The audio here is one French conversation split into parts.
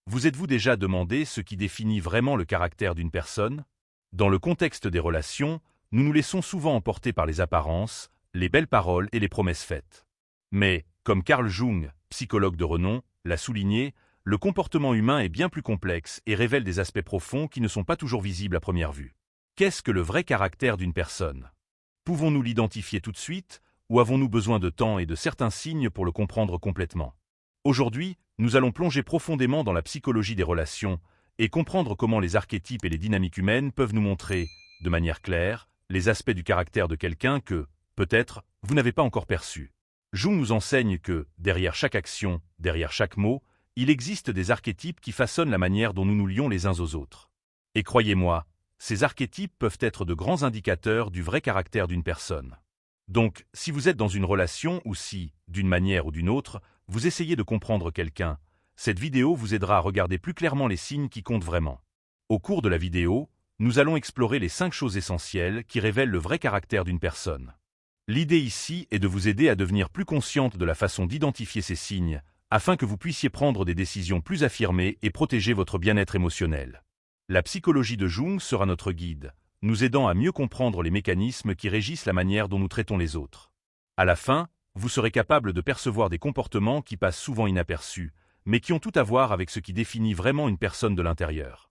Vous êtes-vous déjà demandé ce qui définit vraiment le caractère d'une personne? Dans le contexte des relations, nous nous laissons souvent emporter par les apparences, les belles paroles et les promesses faites. Mais, comme Carl Jung, psychologue de renom, l'a souligné, le comportement humain est bien plus complexe et révèle des aspects profonds qui ne sont pas toujours visibles à première vue. Qu'est-ce que le vrai caractère d'une personne? Pouvons-nous l'identifier tout de suite, ou avons-nous besoin de temps et de certains signes pour le comprendre complètement? Aujourd'hui, nous allons plonger profondément dans la psychologie des relations et comprendre comment les archétypes et les dynamiques humaines peuvent nous montrer, de manière claire, les aspects du caractère de quelqu'un que, peut-être, vous n'avez pas encore perçus. Jung nous enseigne que, derrière chaque action, derrière chaque mot, il existe des archétypes qui façonnent la manière dont nous nous lions les uns aux autres. Et croyez-moi, ces archétypes peuvent être de grands indicateurs du vrai caractère d'une personne. Donc, si vous êtes dans une relation ou si, d'une manière ou d'une autre, vous essayez de comprendre quelqu'un, cette vidéo vous aidera à regarder plus clairement les signes qui comptent vraiment. Au cours de la vidéo, nous allons explorer les 5 choses essentielles qui révèlent le vrai caractère d'une personne. L'idée ici est de vous aider à devenir plus consciente de la façon d'identifier ces signes, afin que vous puissiez prendre des décisions plus affirmées et protéger votre bien-être émotionnel. La psychologie de Jung sera notre guide, nous aidant à mieux comprendre les mécanismes qui régissent la manière dont nous traitons les autres. À la fin, vous serez capable de percevoir des comportements qui passent souvent inaperçus, mais qui ont tout à voir avec ce qui définit vraiment une personne de l'intérieur.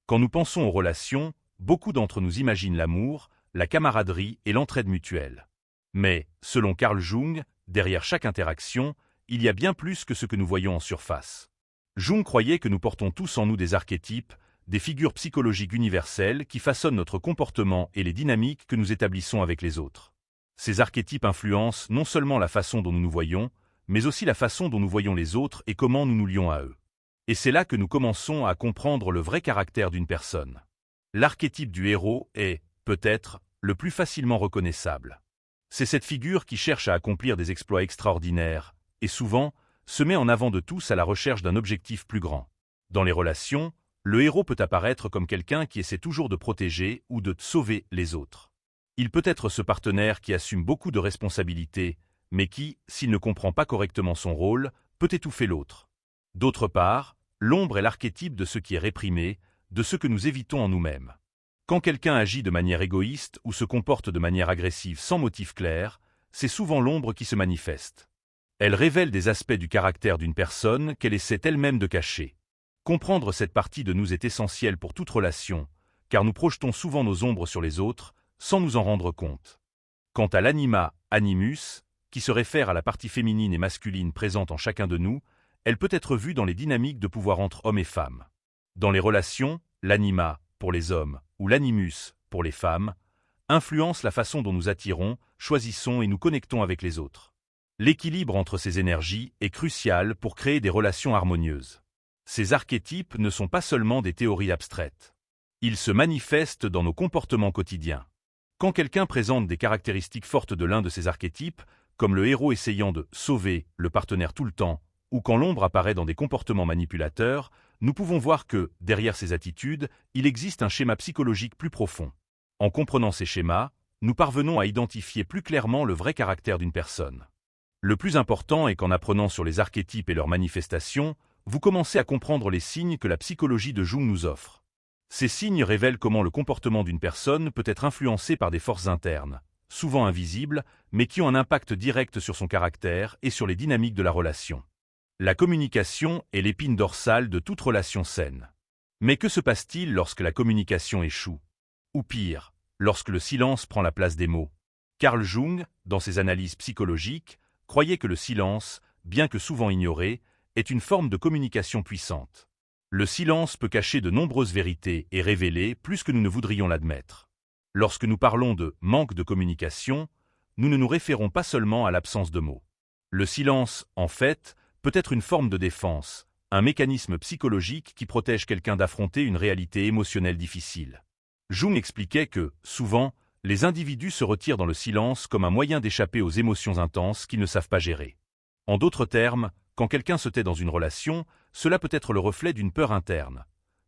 Quand nous pensons aux relations, beaucoup d'entre nous imaginent l'amour, la camaraderie et l'entraide mutuelle. Mais, selon Carl Jung, derrière chaque interaction, il y a bien plus que ce que nous voyons en surface. Jung croyait que nous portons tous en nous des archétypes, des figures psychologiques universelles qui façonnent notre comportement et les dynamiques que nous établissons avec les autres. Ces archétypes influencent non seulement la façon dont nous nous voyons, mais aussi la façon dont nous voyons les autres et comment nous nous lions à eux. Et c'est là que nous commençons à comprendre le vrai caractère d'une personne. L'archétype du héros est, peut-être, le plus facilement reconnaissable. C'est cette figure qui cherche à accomplir des exploits extraordinaires, et souvent, se met en avant de tous à la recherche d'un objectif plus grand. Dans les relations, le héros peut apparaître comme quelqu'un qui essaie toujours de protéger ou de sauver les autres. Il peut être ce partenaire qui assume beaucoup de responsabilités, mais qui, s'il ne comprend pas correctement son rôle, peut étouffer l'autre. D'autre part, l'ombre est l'archétype de ce qui est réprimé, de ce que nous évitons en nous-mêmes. Quand quelqu'un agit de manière égoïste ou se comporte de manière agressive sans motif clair, c'est souvent l'ombre qui se manifeste. Elle révèle des aspects du caractère d'une personne qu'elle essaie elle-même de cacher. Comprendre cette partie de nous est essentiel pour toute relation, car nous projetons souvent nos ombres sur les autres, sans nous en rendre compte. Quant à l'anima, animus, qui se réfère à la partie féminine et masculine présente en chacun de nous, elle peut être vue dans les dynamiques de pouvoir entre hommes et femmes. Dans les relations, l'anima, pour les hommes, ou l'animus, pour les femmes, influence la façon dont nous attirons, choisissons et nous connectons avec les autres. L'équilibre entre ces énergies est crucial pour créer des relations harmonieuses. Ces archétypes ne sont pas seulement des théories abstraites. Ils se manifestent dans nos comportements quotidiens. Quand quelqu'un présente des caractéristiques fortes de l'un de ces archétypes, comme le héros essayant de sauver le partenaire tout le temps, ou quand l'ombre apparaît dans des comportements manipulateurs, nous pouvons voir que, derrière ces attitudes, il existe un schéma psychologique plus profond. En comprenant ces schémas, nous parvenons à identifier plus clairement le vrai caractère d'une personne. Le plus important est qu'en apprenant sur les archétypes et leurs manifestations, vous commencez à comprendre les signes que la psychologie de Jung nous offre. Ces signes révèlent comment le comportement d'une personne peut être influencé par des forces internes, souvent invisibles, mais qui ont un impact direct sur son caractère et sur les dynamiques de la relation. La communication est l'épine dorsale de toute relation saine. Mais que se passe-t-il lorsque la communication échoue? Ou pire, lorsque le silence prend la place des mots? Carl Jung, dans ses analyses psychologiques, croyait que le silence, bien que souvent ignoré, est une forme de communication puissante. Le silence peut cacher de nombreuses vérités et révéler plus que nous ne voudrions l'admettre. Lorsque nous parlons de manque de communication, nous ne nous référons pas seulement à l'absence de mots. Le silence, en fait, peut être une forme de défense, un mécanisme psychologique qui protège quelqu'un d'affronter une réalité émotionnelle difficile. Jung expliquait que, souvent, les individus se retirent dans le silence comme un moyen d'échapper aux émotions intenses qu'ils ne savent pas gérer. En d'autres termes, quand quelqu'un se tait dans une relation, cela peut être le reflet d'une peur interne.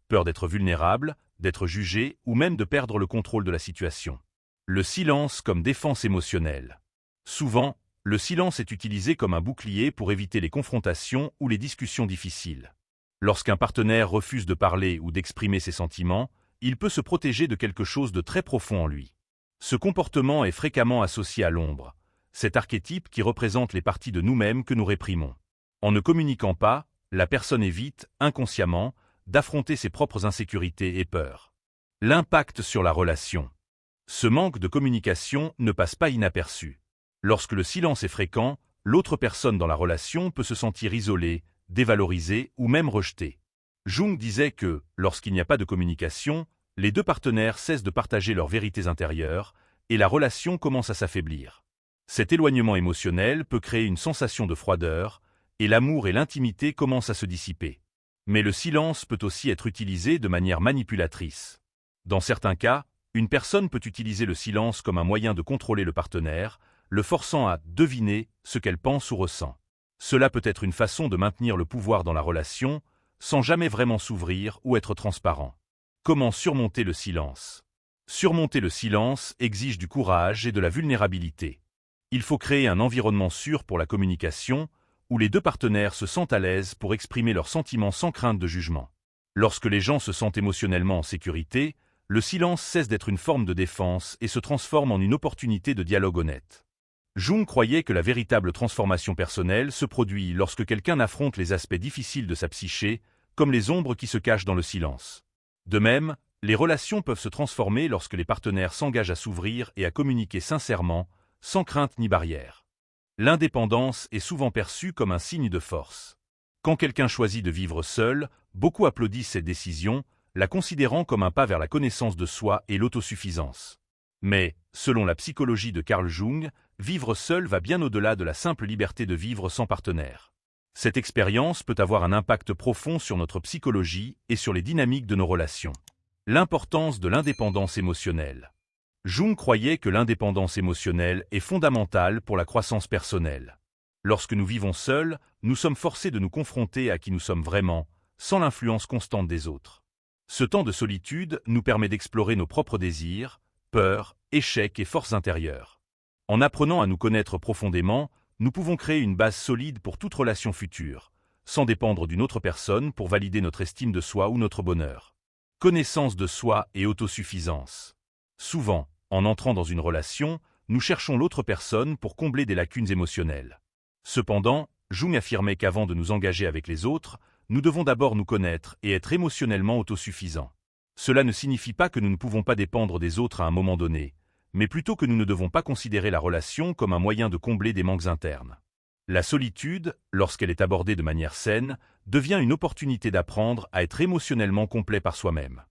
Peur d'être vulnérable, d'être jugé ou même de perdre le contrôle de la situation. Le silence comme défense émotionnelle. Souvent, le silence est utilisé comme un bouclier pour éviter les confrontations ou les discussions difficiles. Lorsqu'un partenaire refuse de parler ou d'exprimer ses sentiments, il peut se protéger de quelque chose de très profond en lui. Ce comportement est fréquemment associé à l'ombre, cet archétype qui représente les parties de nous-mêmes que nous réprimons. En ne communiquant pas, la personne évite, inconsciemment, d'affronter ses propres insécurités et peurs. L'impact sur la relation. Ce manque de communication ne passe pas inaperçu. Lorsque le silence est fréquent, l'autre personne dans la relation peut se sentir isolée, dévalorisée ou même rejetée. Jung disait que, lorsqu'il n'y a pas de communication, les deux partenaires cessent de partager leurs vérités intérieures et la relation commence à s'affaiblir. Cet éloignement émotionnel peut créer une sensation de froideur et l'amour et l'intimité commencent à se dissiper. Mais le silence peut aussi être utilisé de manière manipulatrice. Dans certains cas, une personne peut utiliser le silence comme un moyen de contrôler le partenaire, le forçant à deviner ce qu'elle pense ou ressent. Cela peut être une façon de maintenir le pouvoir dans la relation, sans jamais vraiment s'ouvrir ou être transparent. Comment surmonter le silence? Surmonter le silence exige du courage et de la vulnérabilité. Il faut créer un environnement sûr pour la communication, où les deux partenaires se sentent à l'aise pour exprimer leurs sentiments sans crainte de jugement. Lorsque les gens se sentent émotionnellement en sécurité, le silence cesse d'être une forme de défense et se transforme en une opportunité de dialogue honnête. Jung croyait que la véritable transformation personnelle se produit lorsque quelqu'un affronte les aspects difficiles de sa psyché, comme les ombres qui se cachent dans le silence. De même, les relations peuvent se transformer lorsque les partenaires s'engagent à s'ouvrir et à communiquer sincèrement, sans crainte ni barrière. L'indépendance est souvent perçue comme un signe de force. Quand quelqu'un choisit de vivre seul, beaucoup applaudissent cette décision, la considérant comme un pas vers la connaissance de soi et l'autosuffisance. Mais, selon la psychologie de Carl Jung, vivre seul va bien au-delà de la simple liberté de vivre sans partenaire. Cette expérience peut avoir un impact profond sur notre psychologie et sur les dynamiques de nos relations. L'importance de l'indépendance émotionnelle. Jung croyait que l'indépendance émotionnelle est fondamentale pour la croissance personnelle. Lorsque nous vivons seuls, nous sommes forcés de nous confronter à qui nous sommes vraiment, sans l'influence constante des autres. Ce temps de solitude nous permet d'explorer nos propres désirs, peurs, échecs et forces intérieures. En apprenant à nous connaître profondément, nous pouvons créer une base solide pour toute relation future, sans dépendre d'une autre personne pour valider notre estime de soi ou notre bonheur. Connaissance de soi et autosuffisance. Souvent, en entrant dans une relation, nous cherchons l'autre personne pour combler des lacunes émotionnelles. Cependant, Jung affirmait qu'avant de nous engager avec les autres, nous devons d'abord nous connaître et être émotionnellement autosuffisants. Cela ne signifie pas que nous ne pouvons pas dépendre des autres à un moment donné, mais plutôt que nous ne devons pas considérer la relation comme un moyen de combler des manques internes. La solitude, lorsqu'elle est abordée de manière saine, devient une opportunité d'apprendre à être émotionnellement complet par soi-même.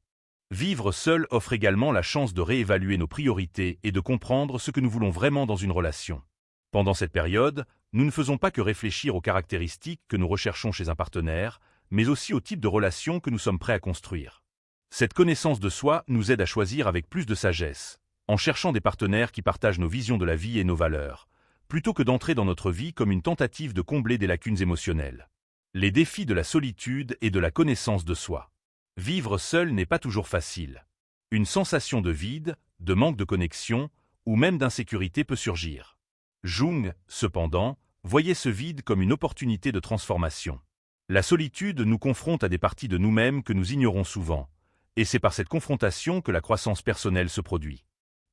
Vivre seul offre également la chance de réévaluer nos priorités et de comprendre ce que nous voulons vraiment dans une relation. Pendant cette période, nous ne faisons pas que réfléchir aux caractéristiques que nous recherchons chez un partenaire, mais aussi au type de relation que nous sommes prêts à construire. Cette connaissance de soi nous aide à choisir avec plus de sagesse, en cherchant des partenaires qui partagent nos visions de la vie et nos valeurs, plutôt que d'entrer dans notre vie comme une tentative de combler des lacunes émotionnelles. Les défis de la solitude et de la connaissance de soi. Vivre seul n'est pas toujours facile. Une sensation de vide, de manque de connexion, ou même d'insécurité peut surgir. Jung, cependant, voyait ce vide comme une opportunité de transformation. La solitude nous confronte à des parties de nous-mêmes que nous ignorons souvent, et c'est par cette confrontation que la croissance personnelle se produit.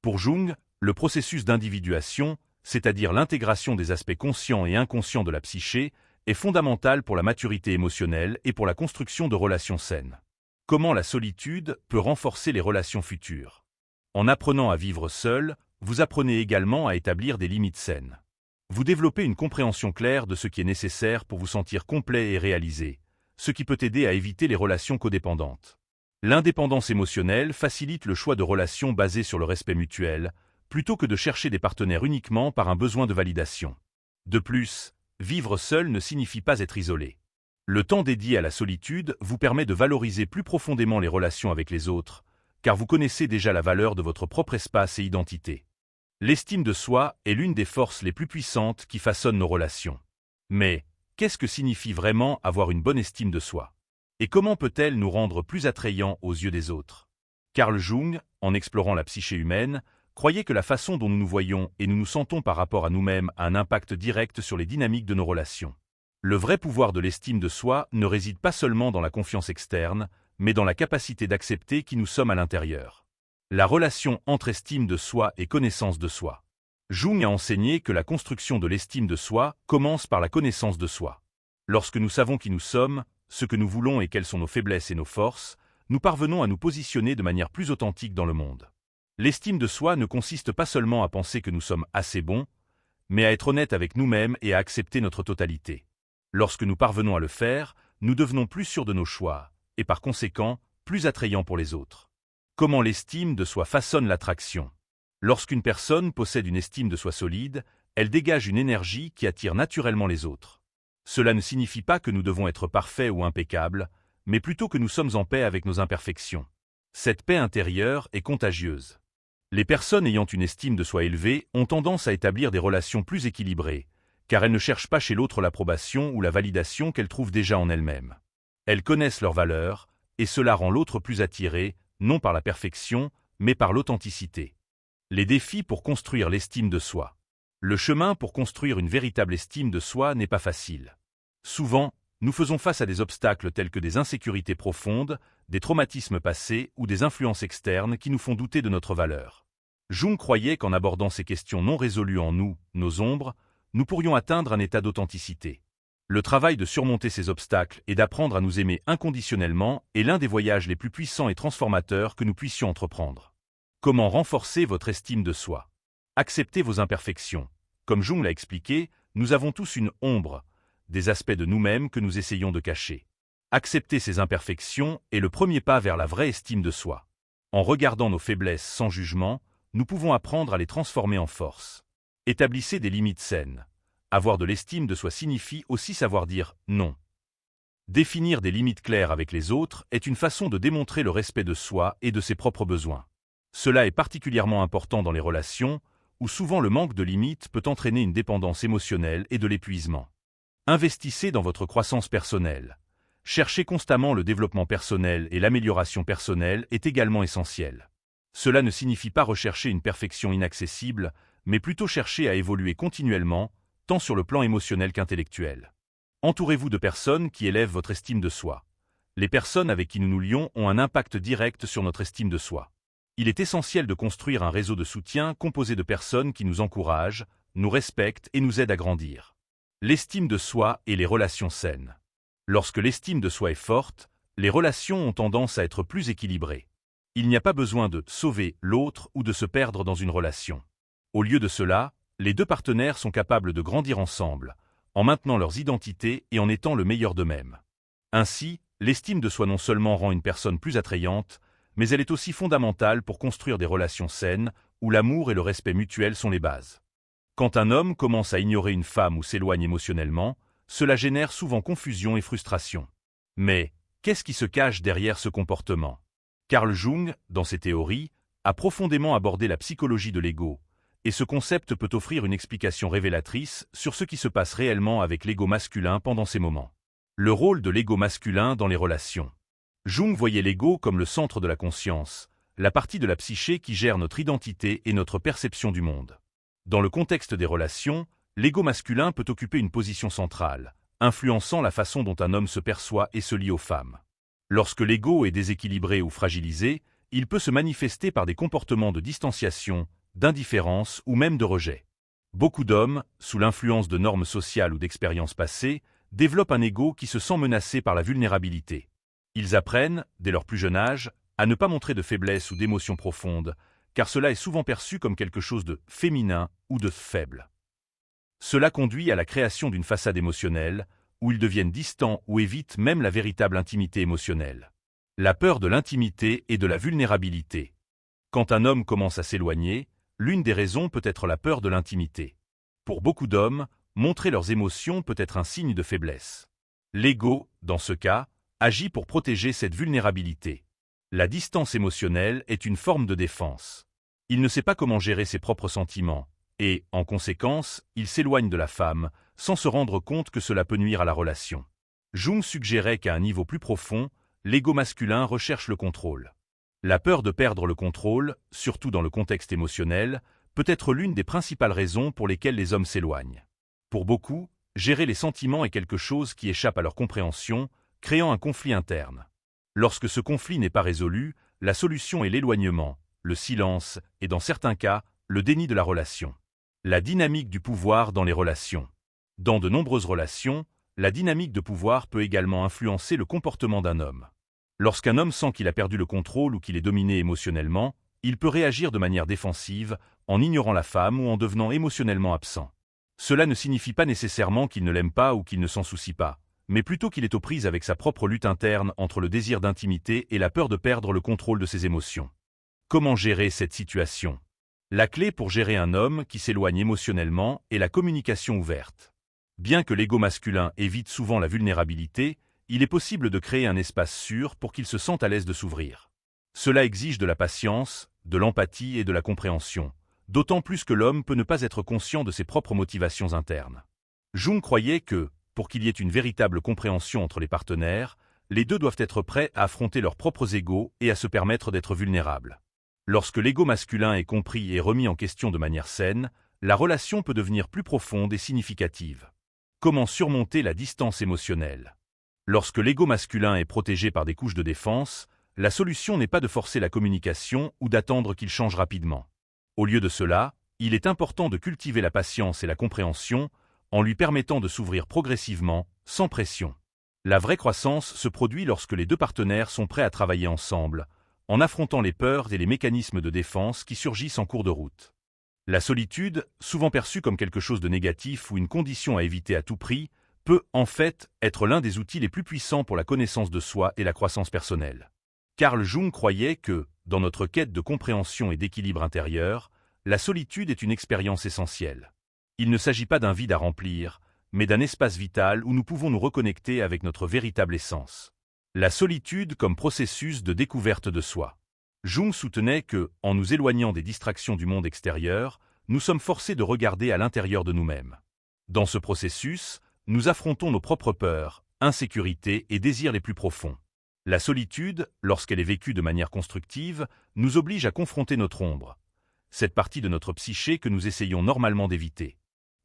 Pour Jung, le processus d'individuation, c'est-à-dire l'intégration des aspects conscients et inconscients de la psyché, est fondamental pour la maturité émotionnelle et pour la construction de relations saines. Comment la solitude peut renforcer les relations futures? En apprenant à vivre seul, vous apprenez également à établir des limites saines. Vous développez une compréhension claire de ce qui est nécessaire pour vous sentir complet et réalisé, ce qui peut aider à éviter les relations codépendantes. L'indépendance émotionnelle facilite le choix de relations basées sur le respect mutuel, plutôt que de chercher des partenaires uniquement par un besoin de validation. De plus, vivre seul ne signifie pas être isolé. Le temps dédié à la solitude vous permet de valoriser plus profondément les relations avec les autres, car vous connaissez déjà la valeur de votre propre espace et identité. L'estime de soi est l'une des forces les plus puissantes qui façonnent nos relations. Mais, qu'est-ce que signifie vraiment avoir une bonne estime de soi? Et comment peut-elle nous rendre plus attrayants aux yeux des autres? Carl Jung, en explorant la psyché humaine, croyait que la façon dont nous nous voyons et nous nous sentons par rapport à nous-mêmes a un impact direct sur les dynamiques de nos relations. Le vrai pouvoir de l'estime de soi ne réside pas seulement dans la confiance externe, mais dans la capacité d'accepter qui nous sommes à l'intérieur. La relation entre estime de soi et connaissance de soi. Jung a enseigné que la construction de l'estime de soi commence par la connaissance de soi. Lorsque nous savons qui nous sommes, ce que nous voulons et quelles sont nos faiblesses et nos forces, nous parvenons à nous positionner de manière plus authentique dans le monde. L'estime de soi ne consiste pas seulement à penser que nous sommes assez bons, mais à être honnête avec nous-mêmes et à accepter notre totalité. Lorsque nous parvenons à le faire, nous devenons plus sûrs de nos choix, et par conséquent, plus attrayants pour les autres. Comment l'estime de soi façonne l'attraction? Lorsqu'une personne possède une estime de soi solide, elle dégage une énergie qui attire naturellement les autres. Cela ne signifie pas que nous devons être parfaits ou impeccables, mais plutôt que nous sommes en paix avec nos imperfections. Cette paix intérieure est contagieuse. Les personnes ayant une estime de soi élevée ont tendance à établir des relations plus équilibrées, car elles ne cherchent pas chez l'autre l'approbation ou la validation qu'elles trouvent déjà en elles-mêmes. Elles connaissent leurs valeurs, et cela rend l'autre plus attiré, non par la perfection, mais par l'authenticité. Les défis pour construire l'estime de soi. Le chemin pour construire une véritable estime de soi n'est pas facile. Souvent, nous faisons face à des obstacles tels que des insécurités profondes, des traumatismes passés ou des influences externes qui nous font douter de notre valeur. Jung croyait qu'en abordant ces questions non résolues en nous, nos ombres, nous pourrions atteindre un état d'authenticité. Le travail de surmonter ces obstacles et d'apprendre à nous aimer inconditionnellement est l'un des voyages les plus puissants et transformateurs que nous puissions entreprendre. Comment renforcer votre estime de soi? Acceptez vos imperfections. Comme Jung l'a expliqué, nous avons tous une ombre, des aspects de nous-mêmes que nous essayons de cacher. Accepter ces imperfections est le premier pas vers la vraie estime de soi. En regardant nos faiblesses sans jugement, nous pouvons apprendre à les transformer en force. Établissez des limites saines. Avoir de l'estime de soi signifie aussi savoir dire non. Définir des limites claires avec les autres est une façon de démontrer le respect de soi et de ses propres besoins. Cela est particulièrement important dans les relations, où souvent le manque de limites peut entraîner une dépendance émotionnelle et de l'épuisement. Investissez dans votre croissance personnelle. Chercher constamment le développement personnel et l'amélioration personnelle est également essentiel. Cela ne signifie pas rechercher une perfection inaccessible, mais plutôt chercher à évoluer continuellement, tant sur le plan émotionnel qu'intellectuel. Entourez-vous de personnes qui élèvent votre estime de soi. Les personnes avec qui nous nous lions ont un impact direct sur notre estime de soi. Il est essentiel de construire un réseau de soutien composé de personnes qui nous encouragent, nous respectent et nous aident à grandir. L'estime de soi et les relations saines. Lorsque l'estime de soi est forte, les relations ont tendance à être plus équilibrées. Il n'y a pas besoin de sauver l'autre ou de se perdre dans une relation. Au lieu de cela, les deux partenaires sont capables de grandir ensemble, en maintenant leurs identités et en étant le meilleur d'eux-mêmes. Ainsi, l'estime de soi non seulement rend une personne plus attrayante, mais elle est aussi fondamentale pour construire des relations saines, où l'amour et le respect mutuel sont les bases. Quand un homme commence à ignorer une femme ou s'éloigne émotionnellement, cela génère souvent confusion et frustration. Mais, qu'est-ce qui se cache derrière ce comportement? Carl Jung, dans ses théories, a profondément abordé la psychologie de l'ego, et ce concept peut offrir une explication révélatrice sur ce qui se passe réellement avec l'ego masculin pendant ces moments. Le rôle de l'ego masculin dans les relations. Jung voyait l'ego comme le centre de la conscience, la partie de la psyché qui gère notre identité et notre perception du monde. Dans le contexte des relations, l'ego masculin peut occuper une position centrale, influençant la façon dont un homme se perçoit et se lie aux femmes. Lorsque l'ego est déséquilibré ou fragilisé, il peut se manifester par des comportements de distanciation, d'indifférence ou même de rejet. Beaucoup d'hommes, sous l'influence de normes sociales ou d'expériences passées, développent un ego qui se sent menacé par la vulnérabilité. Ils apprennent, dès leur plus jeune âge, à ne pas montrer de faiblesse ou d'émotions profondes, car cela est souvent perçu comme quelque chose de féminin ou de faible. Cela conduit à la création d'une façade émotionnelle, où ils deviennent distants ou évitent même la véritable intimité émotionnelle. La peur de l'intimité et de la vulnérabilité. Quand un homme commence à s'éloigner, l'une des raisons peut être la peur de l'intimité. Pour beaucoup d'hommes, montrer leurs émotions peut être un signe de faiblesse. L'ego, dans ce cas, agit pour protéger cette vulnérabilité. La distance émotionnelle est une forme de défense. Il ne sait pas comment gérer ses propres sentiments, et, en conséquence, il s'éloigne de la femme, sans se rendre compte que cela peut nuire à la relation. Jung suggérait qu'à un niveau plus profond, l'ego masculin recherche le contrôle. La peur de perdre le contrôle, surtout dans le contexte émotionnel, peut être l'une des principales raisons pour lesquelles les hommes s'éloignent. Pour beaucoup, gérer les sentiments est quelque chose qui échappe à leur compréhension, créant un conflit interne. Lorsque ce conflit n'est pas résolu, la solution est l'éloignement, le silence et dans certains cas, le déni de la relation. La dynamique du pouvoir dans les relations. Dans de nombreuses relations, la dynamique de pouvoir peut également influencer le comportement d'un homme. Lorsqu'un homme sent qu'il a perdu le contrôle ou qu'il est dominé émotionnellement, il peut réagir de manière défensive, en ignorant la femme ou en devenant émotionnellement absent. Cela ne signifie pas nécessairement qu'il ne l'aime pas ou qu'il ne s'en soucie pas, mais plutôt qu'il est aux prises avec sa propre lutte interne entre le désir d'intimité et la peur de perdre le contrôle de ses émotions. Comment gérer cette situation? La clé pour gérer un homme qui s'éloigne émotionnellement est la communication ouverte. Bien que l'ego masculin évite souvent la vulnérabilité, il est possible de créer un espace sûr pour qu'il se sente à l'aise de s'ouvrir. Cela exige de la patience, de l'empathie et de la compréhension, d'autant plus que l'homme peut ne pas être conscient de ses propres motivations internes. Jung croyait que, pour qu'il y ait une véritable compréhension entre les partenaires, les deux doivent être prêts à affronter leurs propres égos et à se permettre d'être vulnérables. Lorsque l'ego masculin est compris et remis en question de manière saine, la relation peut devenir plus profonde et significative. Comment surmonter la distance émotionnelle? Lorsque l'ego masculin est protégé par des couches de défense, la solution n'est pas de forcer la communication ou d'attendre qu'il change rapidement. Au lieu de cela, il est important de cultiver la patience et la compréhension en lui permettant de s'ouvrir progressivement, sans pression. La vraie croissance se produit lorsque les deux partenaires sont prêts à travailler ensemble, en affrontant les peurs et les mécanismes de défense qui surgissent en cours de route. La solitude, souvent perçue comme quelque chose de négatif ou une condition à éviter à tout prix, peut, en fait, être l'un des outils les plus puissants pour la connaissance de soi et la croissance personnelle. Carl Jung croyait que, dans notre quête de compréhension et d'équilibre intérieur, la solitude est une expérience essentielle. Il ne s'agit pas d'un vide à remplir, mais d'un espace vital où nous pouvons nous reconnecter avec notre véritable essence. La solitude comme processus de découverte de soi. Jung soutenait que, en nous éloignant des distractions du monde extérieur, nous sommes forcés de regarder à l'intérieur de nous-mêmes. Dans ce processus, nous affrontons nos propres peurs, insécurités et désirs les plus profonds. La solitude, lorsqu'elle est vécue de manière constructive, nous oblige à confronter notre ombre, cette partie de notre psyché que nous essayons normalement d'éviter.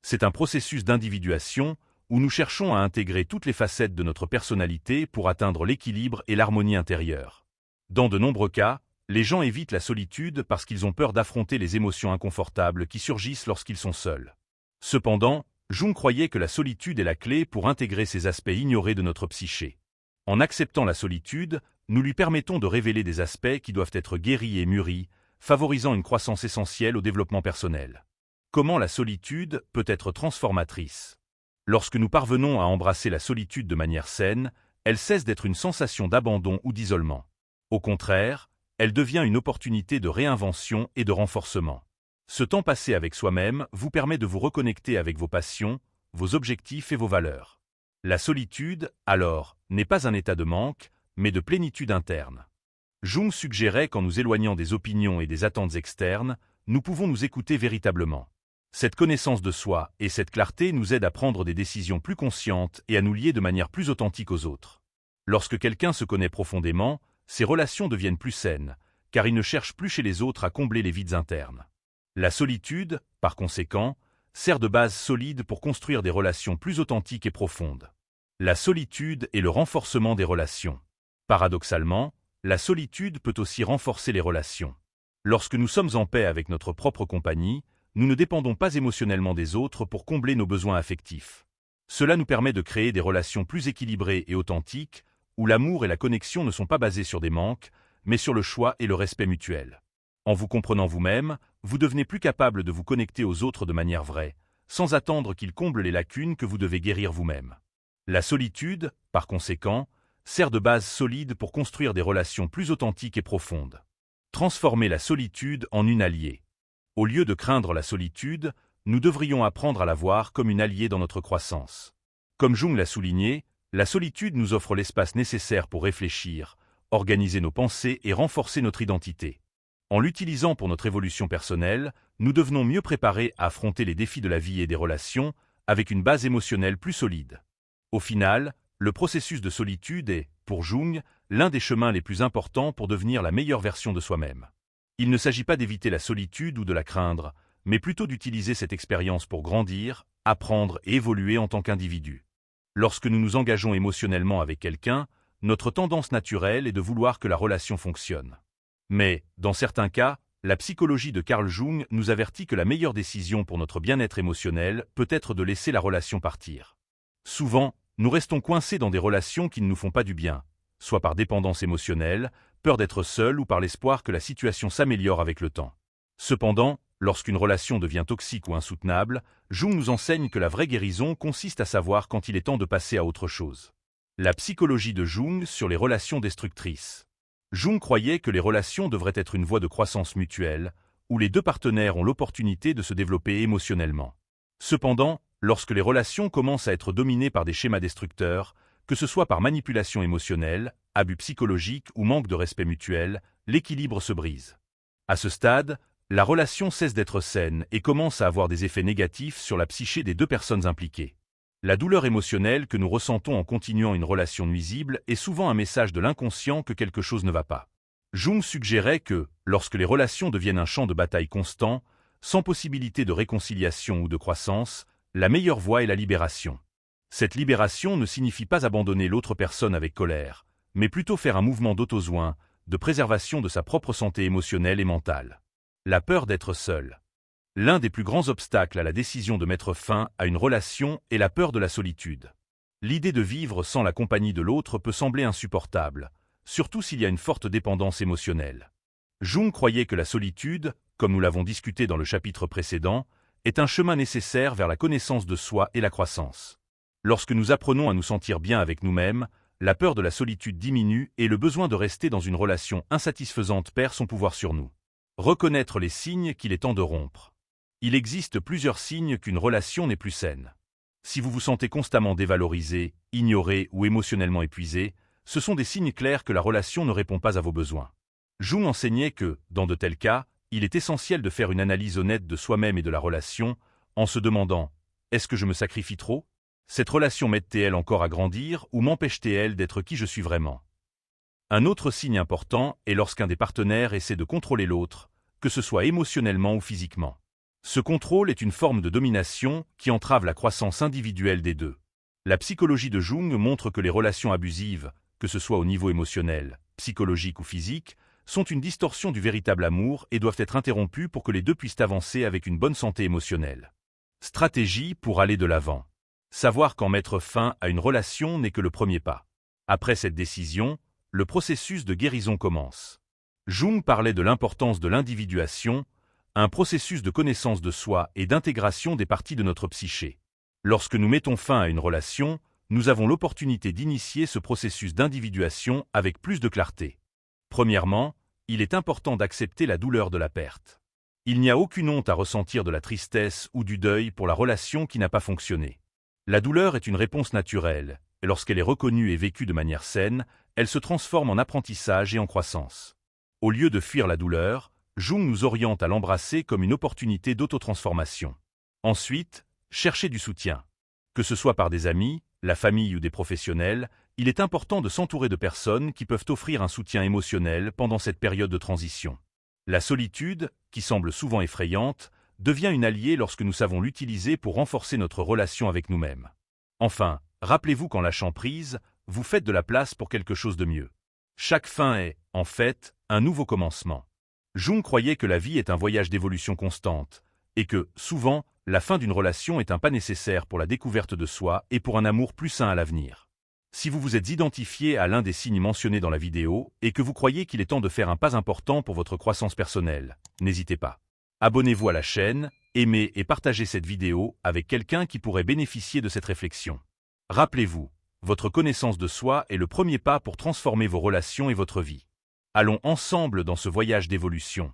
C'est un processus d'individuation où nous cherchons à intégrer toutes les facettes de notre personnalité pour atteindre l'équilibre et l'harmonie intérieure. Dans de nombreux cas, les gens évitent la solitude parce qu'ils ont peur d'affronter les émotions inconfortables qui surgissent lorsqu'ils sont seuls. Cependant, Jung croyait que la solitude est la clé pour intégrer ces aspects ignorés de notre psyché. En acceptant la solitude, nous lui permettons de révéler des aspects qui doivent être guéris et mûris, favorisant une croissance essentielle au développement personnel. Comment la solitude peut être transformatrice? Lorsque nous parvenons à embrasser la solitude de manière saine, elle cesse d'être une sensation d'abandon ou d'isolement. Au contraire, elle devient une opportunité de réinvention et de renforcement. Ce temps passé avec soi-même vous permet de vous reconnecter avec vos passions, vos objectifs et vos valeurs. La solitude, alors, n'est pas un état de manque, mais de plénitude interne. Jung suggérait qu'en nous éloignant des opinions et des attentes externes, nous pouvons nous écouter véritablement. Cette connaissance de soi et cette clarté nous aident à prendre des décisions plus conscientes et à nous lier de manière plus authentique aux autres. Lorsque quelqu'un se connaît profondément, ses relations deviennent plus saines, car il ne cherche plus chez les autres à combler les vides internes. La solitude, par conséquent, sert de base solide pour construire des relations plus authentiques et profondes. La solitude et le renforcement des relations. Paradoxalement, la solitude peut aussi renforcer les relations. Lorsque nous sommes en paix avec notre propre compagnie, nous ne dépendons pas émotionnellement des autres pour combler nos besoins affectifs. Cela nous permet de créer des relations plus équilibrées et authentiques, où l'amour et la connexion ne sont pas basés sur des manques, mais sur le choix et le respect mutuel. En vous comprenant vous-même, vous devenez plus capable de vous connecter aux autres de manière vraie, sans attendre qu'ils comblent les lacunes que vous devez guérir vous-même. La solitude, par conséquent, sert de base solide pour construire des relations plus authentiques et profondes. Transformer la solitude en une alliée. Au lieu de craindre la solitude, nous devrions apprendre à la voir comme une alliée dans notre croissance. Comme Jung l'a souligné, la solitude nous offre l'espace nécessaire pour réfléchir, organiser nos pensées et renforcer notre identité. En l'utilisant pour notre évolution personnelle, nous devenons mieux préparés à affronter les défis de la vie et des relations avec une base émotionnelle plus solide. Au final, le processus de solitude est, pour Jung, l'un des chemins les plus importants pour devenir la meilleure version de soi-même. Il ne s'agit pas d'éviter la solitude ou de la craindre, mais plutôt d'utiliser cette expérience pour grandir, apprendre et évoluer en tant qu'individu. Lorsque nous nous engageons émotionnellement avec quelqu'un, notre tendance naturelle est de vouloir que la relation fonctionne. Mais, dans certains cas, la psychologie de Carl Jung nous avertit que la meilleure décision pour notre bien-être émotionnel peut être de laisser la relation partir. Souvent, nous restons coincés dans des relations qui ne nous font pas du bien, soit par dépendance émotionnelle, peur d'être seul ou par l'espoir que la situation s'améliore avec le temps. Cependant, lorsqu'une relation devient toxique ou insoutenable, Jung nous enseigne que la vraie guérison consiste à savoir quand il est temps de passer à autre chose. La psychologie de Jung sur les relations destructrices. Jung croyait que les relations devraient être une voie de croissance mutuelle, où les deux partenaires ont l'opportunité de se développer émotionnellement. Cependant, lorsque les relations commencent à être dominées par des schémas destructeurs, que ce soit par manipulation émotionnelle, abus psychologique ou manque de respect mutuel, l'équilibre se brise. À ce stade, la relation cesse d'être saine et commence à avoir des effets négatifs sur la psyché des deux personnes impliquées. La douleur émotionnelle que nous ressentons en continuant une relation nuisible est souvent un message de l'inconscient que quelque chose ne va pas. Jung suggérait que, lorsque les relations deviennent un champ de bataille constant, sans possibilité de réconciliation ou de croissance, la meilleure voie est la libération. Cette libération ne signifie pas abandonner l'autre personne avec colère, mais plutôt faire un mouvement d'autosoin, de préservation de sa propre santé émotionnelle et mentale. La peur d'être seul. L'un des plus grands obstacles à la décision de mettre fin à une relation est la peur de la solitude. L'idée de vivre sans la compagnie de l'autre peut sembler insupportable, surtout s'il y a une forte dépendance émotionnelle. Jung croyait que la solitude, comme nous l'avons discuté dans le chapitre précédent, est un chemin nécessaire vers la connaissance de soi et la croissance. Lorsque nous apprenons à nous sentir bien avec nous-mêmes, la peur de la solitude diminue et le besoin de rester dans une relation insatisfaisante perd son pouvoir sur nous. Reconnaître les signes qu'il est temps de rompre. Il existe plusieurs signes qu'une relation n'est plus saine. Si vous vous sentez constamment dévalorisé, ignoré ou émotionnellement épuisé, ce sont des signes clairs que la relation ne répond pas à vos besoins. Jung enseignait que, dans de tels cas, il est essentiel de faire une analyse honnête de soi-même et de la relation, en se demandant « Est-ce que je me sacrifie trop ? Cette relation m'aide-t-elle encore à grandir ou m'empêche-t-elle d'être qui je suis vraiment ?» Un autre signe important est lorsqu'un des partenaires essaie de contrôler l'autre, que ce soit émotionnellement ou physiquement. Ce contrôle est une forme de domination qui entrave la croissance individuelle des deux. La psychologie de Jung montre que les relations abusives, que ce soit au niveau émotionnel, psychologique ou physique, sont une distorsion du véritable amour et doivent être interrompues pour que les deux puissent avancer avec une bonne santé émotionnelle. Stratégie pour aller de l'avant. Savoir quand mettre fin à une relation n'est que le premier pas. Après cette décision, le processus de guérison commence. Jung parlait de l'importance de l'individuation, un processus de connaissance de soi et d'intégration des parties de notre psyché. Lorsque nous mettons fin à une relation, nous avons l'opportunité d'initier ce processus d'individuation avec plus de clarté. Premièrement, il est important d'accepter la douleur de la perte. Il n'y a aucune honte à ressentir de la tristesse ou du deuil pour la relation qui n'a pas fonctionné. La douleur est une réponse naturelle, et lorsqu'elle est reconnue et vécue de manière saine, elle se transforme en apprentissage et en croissance. Au lieu de fuir la douleur, Jung nous oriente à l'embrasser comme une opportunité d'autotransformation. Ensuite, chercher du soutien. Que ce soit par des amis, la famille ou des professionnels, il est important de s'entourer de personnes qui peuvent offrir un soutien émotionnel pendant cette période de transition. La solitude, qui semble souvent effrayante, devient une alliée lorsque nous savons l'utiliser pour renforcer notre relation avec nous-mêmes. Enfin, rappelez-vous qu'en lâchant prise, vous faites de la place pour quelque chose de mieux. Chaque fin est, en fait, un nouveau commencement. Jung croyait que la vie est un voyage d'évolution constante, et que, souvent, la fin d'une relation est un pas nécessaire pour la découverte de soi et pour un amour plus sain à l'avenir. Si vous vous êtes identifié à l'un des signes mentionnés dans la vidéo et que vous croyez qu'il est temps de faire un pas important pour votre croissance personnelle, n'hésitez pas. Abonnez-vous à la chaîne, aimez et partagez cette vidéo avec quelqu'un qui pourrait bénéficier de cette réflexion. Rappelez-vous, votre connaissance de soi est le premier pas pour transformer vos relations et votre vie. Allons ensemble dans ce voyage d'évolution.